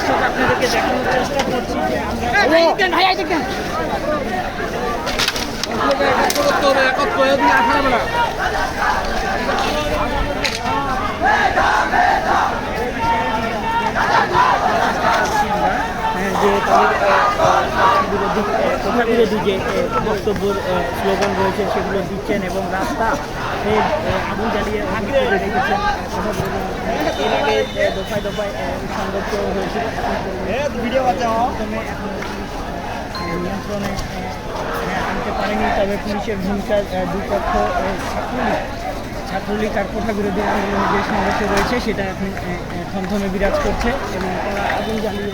দর্শক আপনাদেরকে দেখানোর চেষ্টা করছি যে যে তাদের বিরোধী যে বক্তব্যের স্লোগান রয়েছে সেগুলো দিচ্ছেন এবং রাস্তা আগুন জ্বালিয়ে রেখেছেন। এর আগে দফায় দফায় সংঘর্ষ হয়েছিল, নিয়ন্ত্রণে আনতে পারেনি। তবে পুলিশের ভূমিকা দুই পক্ষ ছাত্রলীগ আর কোঠা বিরোধী আন্দোলনের যে সংঘর্ষ রয়েছে সেটা এখন থমথমে বিরাজ করছে এবং তারা আগুন জ্বালিয়ে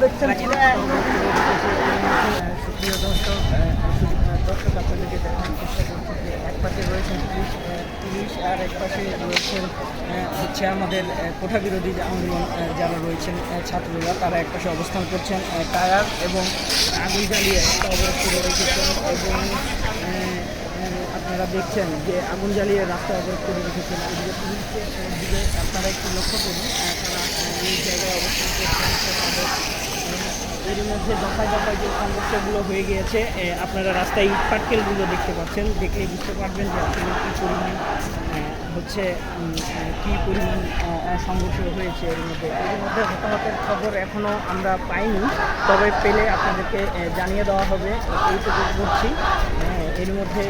দেখছেন। সুপ্রিয় দর্শক আপনাদেরকে দেখানোর চেষ্টা করছি যে এক পাশে রয়েছেন পুলিশ আর এক পাশে রয়েছেন হচ্ছে আমাদের কোঠা বিরোধী আন্দোলন যারা রয়েছেন ছাত্ররা, তারা এক পাশে অবস্থান করছেন টায়ার এবং আগুন জ্বালিয়ে অবরোধ করে রেখেছেন এবং আপনারা দেখছেন যে আগুন জ্বালিয়ে রাস্তা অবরোধ করে রেখেছেন। এদিকে পুলিশের দিকে আপনারা একটু লক্ষ্য করুন, তারা এই জায়গায় অবস্থান করছেন। এর মধ্যে দফায় দফায় যে সংঘর্ষগুলো হয়ে গিয়েছে, আপনারা রাস্তায় ইট পাটকেলগুলো দেখতে পাচ্ছেন, দেখলে বুঝতে পারবেন যে আসলে কী পরিমাণ হচ্ছে কী পরিমাণ সংঘর্ষ হয়েছে। এর মধ্যে হতাহতের খবর এখনও আমরা পাইনি, তবে পেলে আপনাদেরকে জানিয়ে দেওয়া হবে, এইটুকু করছি। এর মধ্যে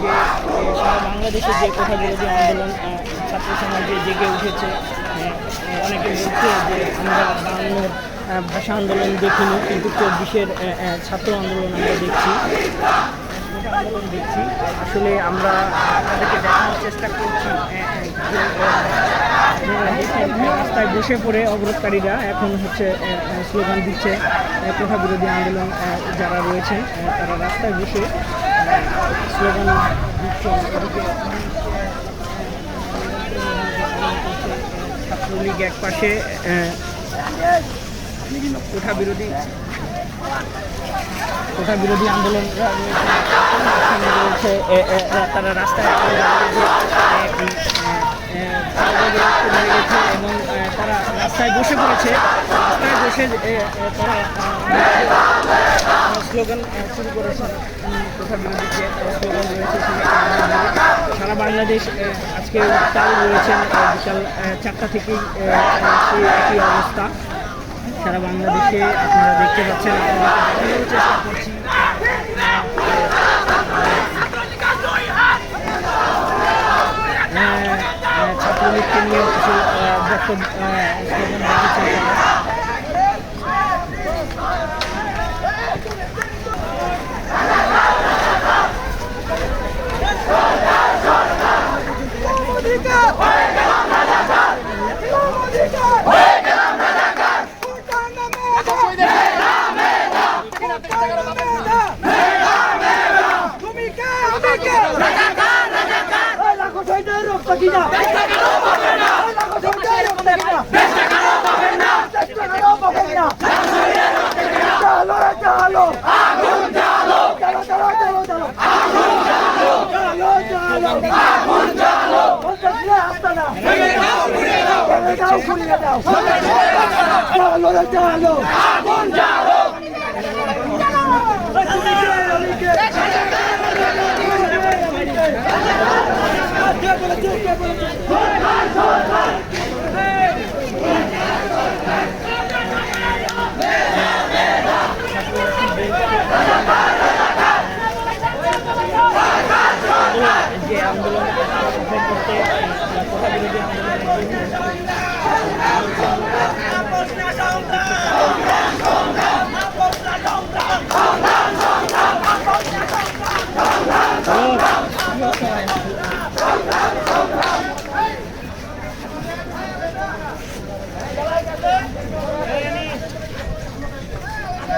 যে সারা বাংলাদেশে যে কোঠা বিরোধী আন্দোলন ছাত্র সমাজে জেগে উঠেছে, অনেকে বলছে যে আমরা 52 ভাষা আন্দোলন দেখিনি, কিন্তু 24-এর ছাত্র আন্দোলন আমরা দেখছি, আন্দোলন দেখছি। আসলে আমরা আপনাদেরকে দেখানোর চেষ্টা করছি রাস্তায় বসে পড়ে অবরোধকারীরা এখন হচ্ছে স্লোগান দিচ্ছে। কোঠা বিরোধী আন্দোলন যারা রয়েছেন তারা রাস্তায় বসে স্লোগান দিচ্ছেন। ছাত্রলীগ এক পাশে, কোঠা বিরোধী আন্দোলন রয়েছে, তারা রাস্তায় এবং তারা রাস্তায় বসে পড়েছে। রাস্তায় বসে তারা স্লোগান শুরু করেছেন। কোঠা বিরোধী যে স্লোগান রয়েছে সারা বাংলাদেশ আজকে উত্তাল রয়েছেন। বিকাল 4টা থেকেই সেই একই অবস্থা সারা বাংলাদেশে আপনারা দেখতে পাচ্ছেন। চেষ্টা করছি ছাত্রলীগকে নিয়ে কিছু বক্তব্য স্লোগান রেখেছেন।